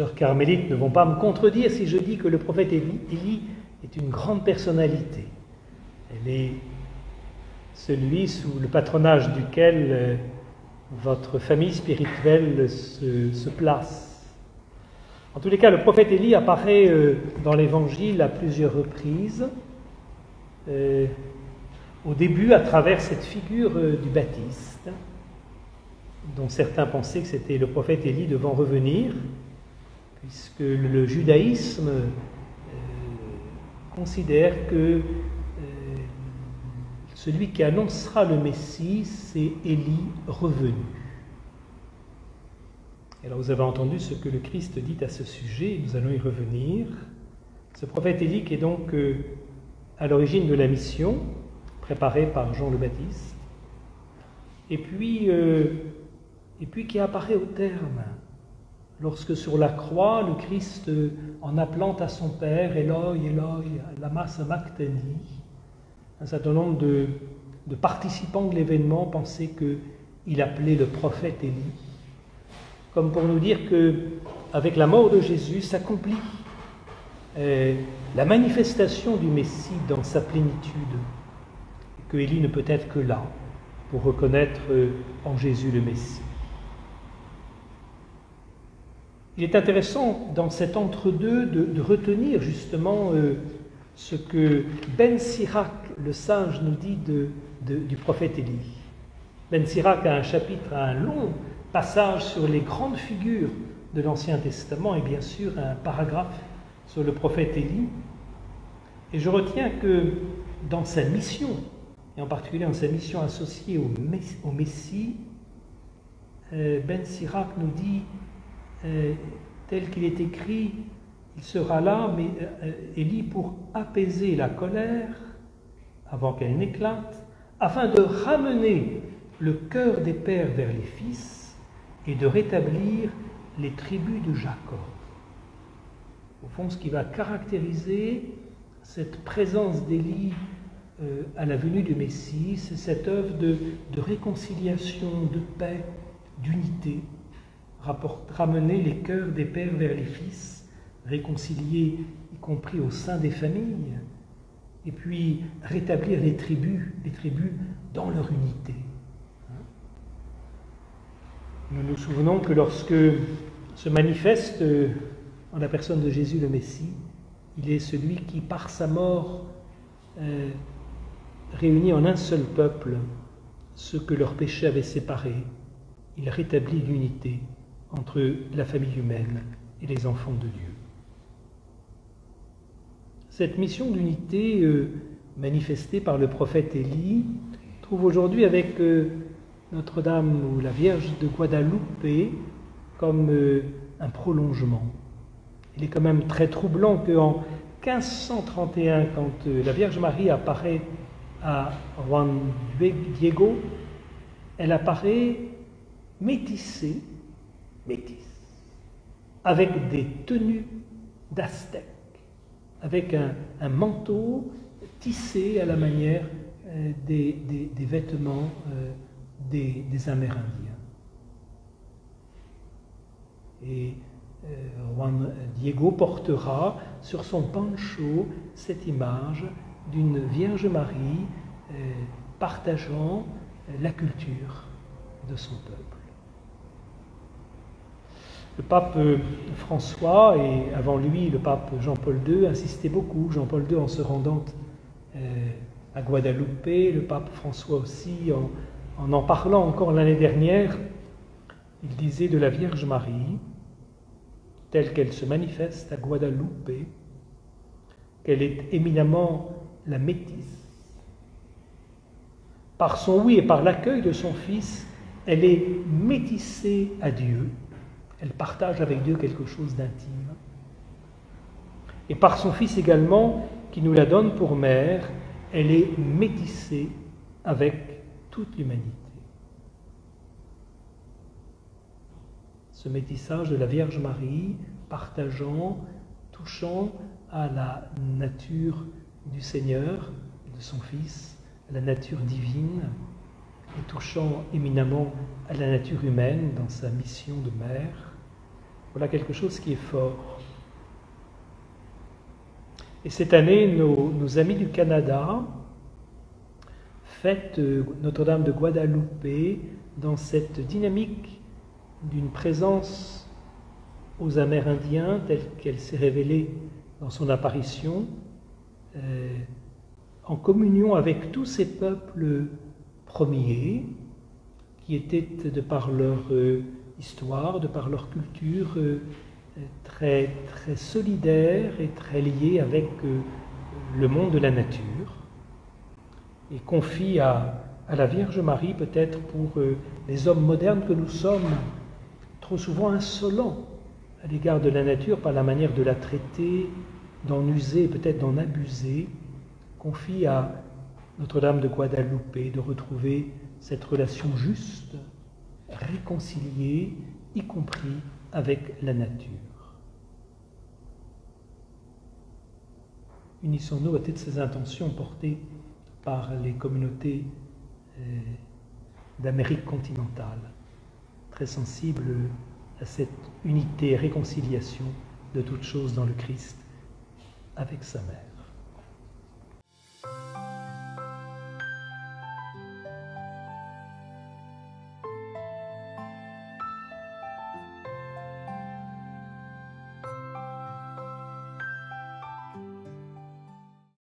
sœurs carmélites ne vont pas me contredire si je dis que le prophète Élie est une grande personnalité. Elle est celui sous le patronage duquel votre famille spirituelle se place. En tous les cas, le prophète Élie apparaît dans l'Évangile à plusieurs reprises. Au début, à travers cette figure du Baptiste, dont certains pensaient que c'était le prophète Élie devant revenir, puisque le judaïsme considère que celui qui annoncera le Messie, c'est Élie revenu. Alors vous avez entendu ce que le Christ dit à ce sujet, nous allons y revenir. Ce prophète Élie qui est donc à l'origine de la mission, préparée par Jean le Baptiste, et puis qui apparaît au terme, lorsque sur la croix, le Christ, en appelant à son Père, Eloi, Eloi, lama sabachthani, un certain nombre de participants de l'événement pensaient qu'il appelait le prophète Élie, comme pour nous dire qu'avec la mort de Jésus s'accomplit la manifestation du Messie dans sa plénitude, et que Élie ne peut être que là pour reconnaître en Jésus le Messie. Il est intéressant dans cet entre-deux de retenir justement ce que Ben Sirac, le sage, nous dit du prophète Élie. Ben Sirac a un long passage sur les grandes figures de l'Ancien Testament et bien sûr un paragraphe sur le prophète Élie. Et je retiens que dans sa mission, et en particulier dans sa mission associée au Messie, Ben Sirac nous dit, tel qu'il est écrit, il sera là, mais Élie, pour apaiser la colère, avant qu'elle n'éclate, afin de ramener le cœur des pères vers les fils et de rétablir les tribus de Jacob. Au fond, ce qui va caractériser cette présence d'Élie à la venue du Messie, c'est cette œuvre de réconciliation, de paix, d'unité, ramener les cœurs des pères vers les fils, réconcilier y compris au sein des familles, et puis rétablir les tribus dans leur unité. Nous nous souvenons que lorsque se manifeste en la personne de Jésus le Messie, il est celui qui, par sa mort, réunit en un seul peuple ceux que leurs péchés avaient séparés. Il rétablit l'unité entre la famille humaine et les enfants de Dieu. Cette mission d'unité manifestée par le prophète Élie trouve aujourd'hui avec Notre-Dame ou la Vierge de Guadalupe comme un prolongement. Il est quand même très troublant qu'en 1531, quand la Vierge Marie apparaît à Juan Diego, elle apparaît métisse, avec des tenues d'Aztèques, avec un manteau tissé à la manière des vêtements des Amérindiens. Et Juan Diego portera sur son poncho cette image d'une Vierge Marie partageant la culture de son peuple. Le pape François et avant lui le pape Jean-Paul II insistaient beaucoup. Jean-Paul II en se rendant à Guadeloupe, le pape François aussi en parlant encore l'année dernière, il disait de la Vierge Marie, telle qu'elle se manifeste à Guadeloupe, qu'elle est éminemment la métisse. Par son oui et par l'accueil de son Fils, elle est métissée à Dieu. Elle partage avec Dieu quelque chose d'intime. Et par son Fils également, qui nous la donne pour mère, elle est métissée avec toute l'humanité. Ce métissage de la Vierge Marie, partageant, touchant à la nature du Seigneur, de son Fils, à la nature divine, et touchant éminemment à la nature humaine dans sa mission de mère, Voilà quelque chose qui est fort. Et cette année, nos amis du Canada fêtent Notre-Dame de Guadalupe dans cette dynamique d'une présence aux Amérindiens telle qu'elle s'est révélée dans son apparition, en communion avec tous ces peuples premiers qui étaient, de par leur histoire, de par leur culture, très, très solidaires et très liés avec le monde de la nature, et confie à la Vierge Marie, peut-être pour les hommes modernes que nous sommes, trop souvent insolents à l'égard de la nature par la manière de la traiter, d'en user, peut-être d'en abuser, confie à Notre-Dame de Guadalupe de retrouver cette relation juste, réconciliée, y compris avec la nature. Unissons-nous à toutes ces intentions portées par les communautés d'Amérique continentale, très sensibles à cette unité et réconciliation de toutes choses dans le Christ avec sa mère.